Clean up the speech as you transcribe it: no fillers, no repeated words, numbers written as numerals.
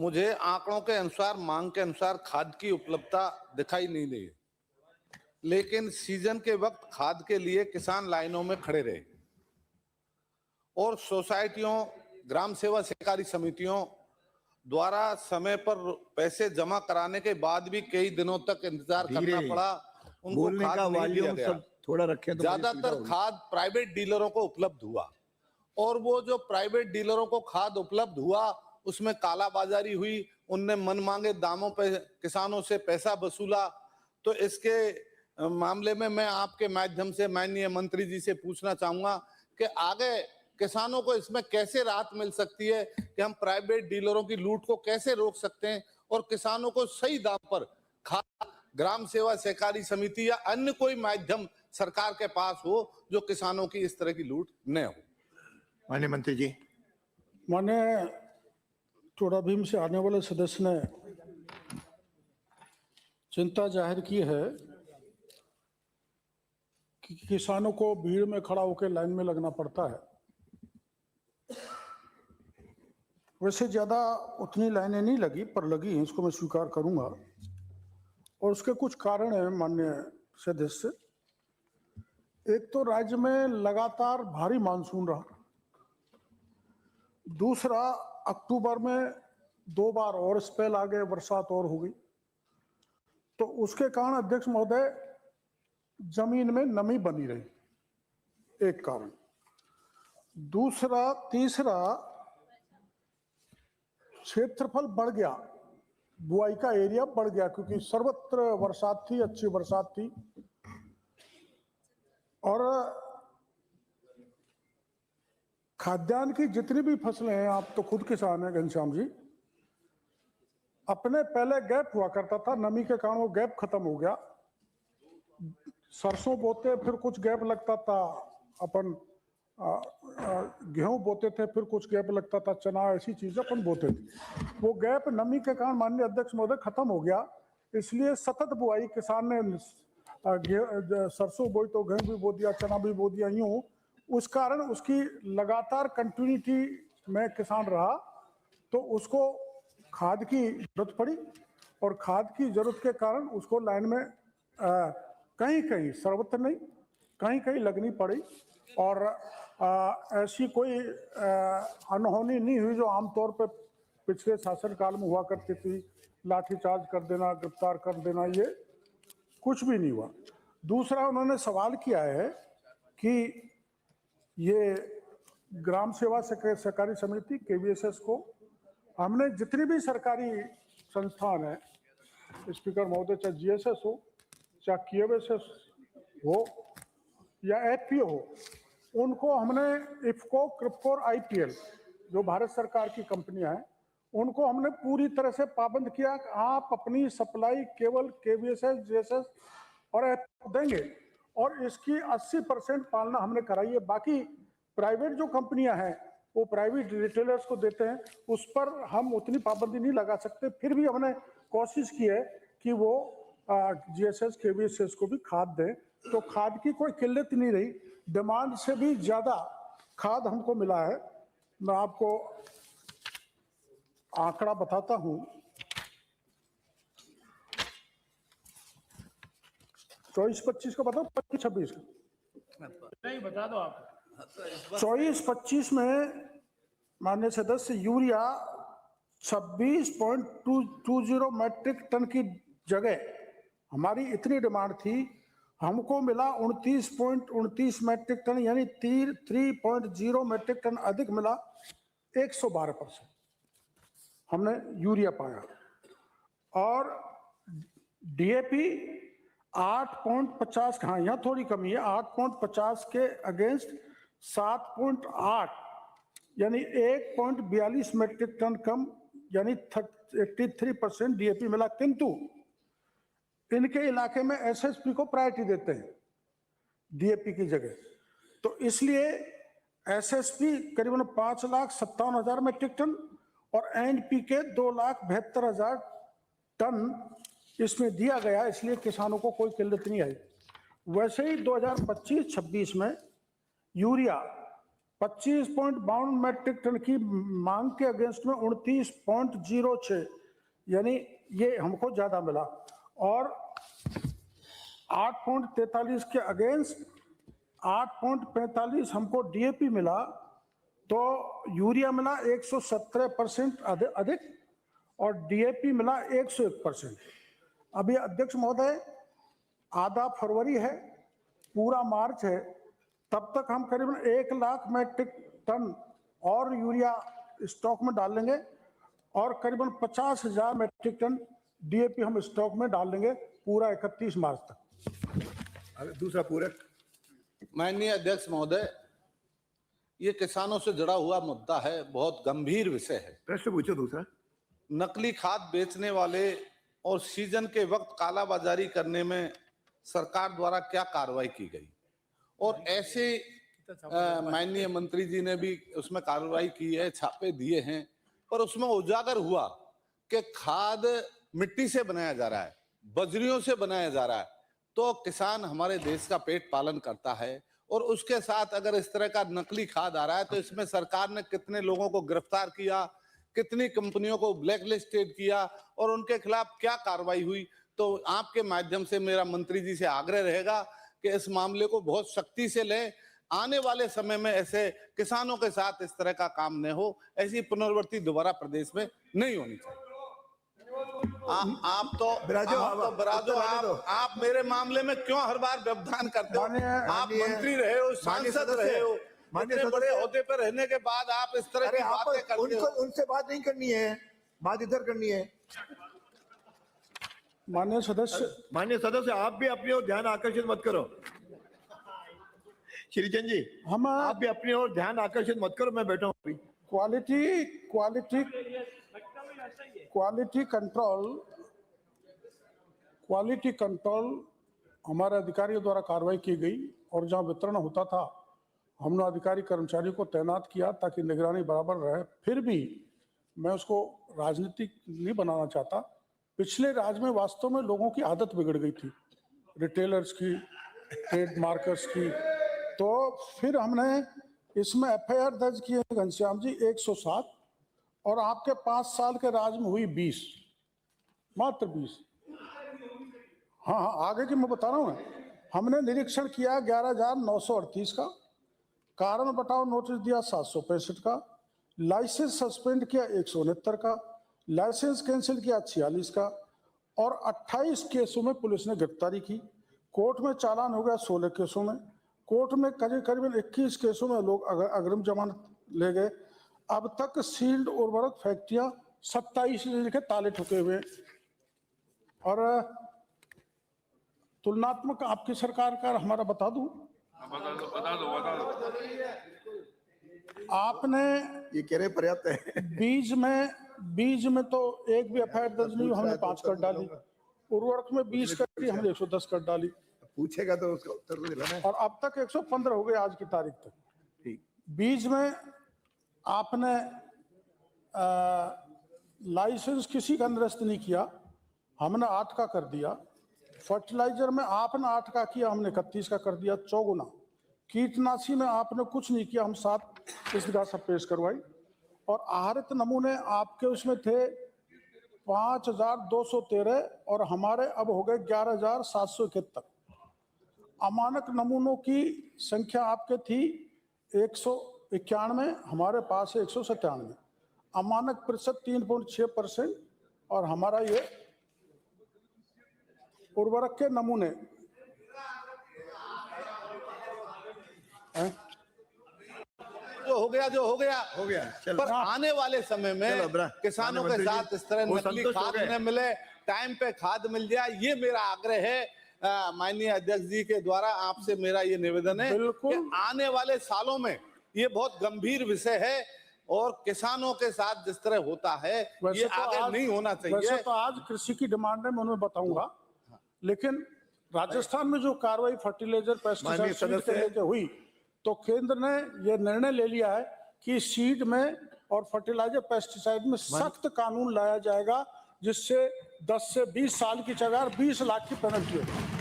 मुझे आंकड़ों के अनुसार, मांग के अनुसार खाद की उपलब्धता दिखाई नहीं दी, लेकिन सीजन के वक्त खाद के लिए किसान लाइनों में खड़े रहे और सोसाइटियों, ग्राम सेवा सहकारी समितियों द्वारा समय पर पैसे जमा कराने के बाद भी कई दिनों तक इंतजार करना पड़ा। उनको खाद नहीं दिया गया। थोड़ा रखें तो ज्यादातर खाद प्राइवेट डीलरों को उपलब्ध हुआ और वो जो प्राइवेट डीलरों को खाद उपलब्ध हुआ उसमें कालाबाजारी हुई। उनने मनमांगे दामों पर किसानों से पैसा वसूला। तो इसके मामले में मैं आपके माध्यम से माननीय मंत्री जी से पूछना चाहूंगा कि आगे किसानों को इसमें कैसे राहत मिल सकती है, कि हम प्राइवेट डीलरों की लूट को कैसे रोक सकते हैं और किसानों को सही दाम पर खाद ग्राम सेवा सहकारी समिति या अन्य कोई माध्यम सरकार के पास हो जो किसानों की इस तरह की लूट न हो। माननीय मंत्री जी। माननीय टोडा भीम से आने वाले सदस्य ने चिंता जाहिर की है कि किसानों को भीड़ में खड़ा होकर लाइन में लगना पड़ता है। वैसे ज्यादा उतनी लाइनें नहीं लगी, पर लगी, इसको मैं स्वीकार करूंगा और उसके कुछ कारण हैं माननीय सदस्य। एक तो राज्य में लगातार भारी मानसून रहा, दूसरा अक्टूबर में 2 बार और स्पेल आ गए, बरसात और हो गई, तो उसके कारण अध्यक्ष महोदय जमीन में नमी बनी रही, एक कारण। तीसरा क्षेत्रफल बढ़ गया, बुआई का एरिया बढ़ गया क्योंकि सर्वत्र बरसात थी, अच्छी बरसात थी। और खाद्यान्न की जितनी भी फसलें हैं, आप तो खुद किसान हैं घनश्याम जी, अपने पहले गैप हुआ करता था, नमी के कारण वो गैप खत्म हो गया। सरसों बोते फिर कुछ गैप लगता था, अपन गेहूं बोते थे फिर कुछ गैप लगता था, चना, ऐसी चीजें अपन बोते थे। वो गैप नमी के कारण माननीय अध्यक्ष महोदय खत्म हो गया, इसलिए सतत बुआई किसान ने सरसों बोई तो गेहूं भी बो दिया, चना भी बो दिया, यूं उस कारण उसकी लगातार कंटिन्यूटी में किसान रहा, तो उसको खाद की जरूरत पड़ी और खाद की जरूरत के कारण उसको लाइन में कहीं कहीं, सर्वत्र नहीं, कहीं कहीं लगनी पड़ी। और ऐसी कोई अनहोनी नहीं हुई जो आमतौर पर पिछले शासनकाल में हुआ करती थी, लाठीचार्ज कर देना, गिरफ्तार कर देना, ये कुछ भी नहीं हुआ। दूसरा उन्होंने सवाल किया है कि ये ग्राम सेवा सहकारी समिति केवीएसएस को हमने जितनी भी सरकारी संस्थान है, स्पीकर महोदय, चाहे जीएसएस हो, चाहे केवीएसएस हो या एफपीओ हो, उनको हमने इफको, क्रिप्को और आईपीएल जो भारत सरकार की कंपनियां हैं, उनको हमने पूरी तरह से पाबंद किया कि आप अपनी सप्लाई केवल केवीएसएस, जीएसएस और एफपीओ देंगे और इसकी 80% पालना हमने कराई है। बाकी प्राइवेट जो कंपनियां हैं वो प्राइवेट रिटेलर्स को देते हैं, उस पर हम उतनी पाबंदी नहीं लगा सकते। फिर भी हमने कोशिश की है कि वो जीएसएस, केवीएसएस को भी खाद दें, तो खाद की कोई किल्लत नहीं रही। डिमांड से भी ज्यादा खाद हमको मिला है। मैं आपको आंकड़ा बताता हूं, 24-25 का बताओ, 25-26 का नहीं बता दो आप। 24-25 में माननीय सदस्य यूरिया 26.20 मैट्रिक टन की जगह हमारी इतनी डिमांड थी, हमको मिला 29.29 मैट्रिक टन, यानी 3.0 मैट्रिक टन अधिक मिला, 112% हमने यूरिया पाया। और डीएपी 8.50, हाँ यहाँ थोड़ी कमी है, 8.50 के अगेंस्ट 7.8, यानी 1.42 मैट्रिक टन कम, यानी 83% डीएपी मिला। किंतु इनके इलाके में एसएसपी को प्रायोरिटी देते हैं डीएपी की जगह, तो इसलिए एसएसपी करीबन 5,57,000 मैट्रिक टन और एनपीके 2,72,000 टन इसमें दिया गया, इसलिए किसानों को कोई किल्लत नहीं आई। वैसे ही 2025-26 में यूरिया 25.52 मैट्रिक टन की मांग के अगेंस्ट में 29.06, यानी ये हमको ज्यादा मिला। और 8.43 के अगेंस्ट 8.45 हमको डीएपी मिला, तो यूरिया मिला 117% अधिक और डीएपी मिला 101%। अभी अध्यक्ष महोदय आधा फरवरी है, पूरा मार्च है, तब तक हम करीबन 1 लाख मैट्रिक टन और यूरिया स्टॉक में डाल लेंगे और करीबन 50,000 मैट्रिक टन डीएपी हम स्टॉक में डाल लेंगे पूरा 31 मार्च तक। दूसरा पूरक। माननीय अध्यक्ष महोदय, ये किसानों से जुड़ा हुआ मुद्दा है, बहुत गंभीर विषय है। प्रश्न पूछो दूसरा। नकली खाद बेचने वाले और सीजन के वक्त कालाबाजारी करने में सरकार द्वारा क्या कार्रवाई की गई, और ऐसे माननीय मंत्री जी ने भी उसमें कार्रवाई की है, छापे दिए हैं, पर उसमें उजागर हुआ कि खाद मिट्टी से बनाया जा रहा है, बजरियों से बनाया जा रहा है, तो किसान हमारे देश का पेट पालन करता है, और उसके साथ अगर इस तरह का नकली खाद आ रहा है तो इसमें सरकार ने कितने लोगों को गिरफ्तार किया, कितनी कंपनियों को ब्लैकलिस्टेड किया और उनके खिलाफ क्या कार्रवाई हुई। तो आपके माध्यम से मेरा मंत्री जी से आग्रह रहेगा कि इस मामले को बहुत सख्ती से लें, आने वाले समय में ऐसे किसानों के साथ इस तरह का काम न हो, ऐसी पुनरावृत्ति दोबारा प्रदेश में नहीं होनी चाहिए। आप तो आप मेरे मामले में क्यों हर बार व्यवधान करते हो? आप मंत्री रहे हो, सांसद रहे हो, इतने बड़े ओहदे पर रहने के बाद आप इस तरह की बातें करते हो। उनसे बात नहीं करनी है, बात इधर करनी है। माननीय सदस्य, आप भी अपनी ओर ध्यान आकर्षित मत करो। श्रीचंद जी, आप भी अपनी ओर ध्यान आकर्षित मत करो, मैं बैठा हूँ। क्वालिटी कंट्रोल हमारे अधिकारियों द्वारा कार्रवाई की गई, और जहां वितरण होता था हमने अधिकारी कर्मचारियों को तैनात किया ताकि निगरानी बराबर रहे। फिर भी मैं उसको राजनीतिक नहीं बनाना चाहता। पिछले राज में वास्तव में लोगों की आदत बिगड़ गई थी, रिटेलर्स की, ट्रेड मार्कर्स की, तो फिर हमने इसमें एफआईआर दर्ज की है घनश्याम जी 107, और आपके 5 साल के राज में हुई 20, मात्र 20। हाँ, आगे की मैं बता रहा हूँ। हमने निरीक्षण किया 11,938 का, कारण बताओ नोटिस दिया 765 का, लाइसेंस सस्पेंड किया 169 का, लाइसेंस कैंसिल किया 46 का, और 28 केसों में पुलिस ने गिरफ्तारी की। कोर्ट में चालान हो गया 16 केसों में, कोर्ट में करीबन 21 केसों में लोग अग्रिम जमानत ले गए। अब तक सील्ड उर्वरक फैक्ट्रियां 27 के ताले ठुके हुए। और तुलनात्मक आपकी सरकार का हमारा बता दूं, आपने ये कह रहे पर्याप्त है। बीज में तो एक भी एफआईआर दर्ज नहीं, हमने 5 कर डाली। उर्वरक में 20 कर दी, हमने 110 कर डाली। पूछेगा तो उसका उत्तर तो दिलाना है। और अब तक 115 हो गए आज की तारीख तक। ठीक। बीज में आपने लाइसेंस किसी का निरस्त नहीं किया, हमने 8 का कर दिया। फर्टिलाइजर में आपने 8 का किया, हमने 31 का कर दिया, 4 गुना। कीटनाशी में आपने कुछ नहीं किया, हम 7 इस जगह सब पेश करवाई। और आहरित नमूने आपके उसमें थे 5,213 और हमारे अब हो गए 11,771। अमानक नमूनों की संख्या आपके थी 191, हमारे पास है 197। अमानक प्रतिशत 3.6% और हमारा ये उर्वरक के नमूने जो हो गया। चलो। पर आने वाले समय में किसानों के साथ इस तरह नकली खाद न मिले, टाइम पे खाद मिल जाए, ये मेरा आग्रह है। माननीय अध्यक्ष जी के द्वारा आपसे मेरा ये निवेदन है कि आने वाले सालों में ये बहुत गंभीर विषय है और किसानों के साथ जिस तरह होता है ये आगे नहीं होना चाहिए। वैसे तो आज कृषि की डिमांड है, मैं उन्हें बताऊंगा, लेकिन राजस्थान में जो कार्रवाई फर्टिलाइजर पेस्टिसाइड के लेके हुई, तो केंद्र ने यह निर्णय ले लिया है कि सीड में और फर्टिलाइजर पेस्टिसाइड में सख्त कानून लाया जाएगा, जिससे 10 से 20 साल की जगह 20 लाख की पेनल्टी होगी।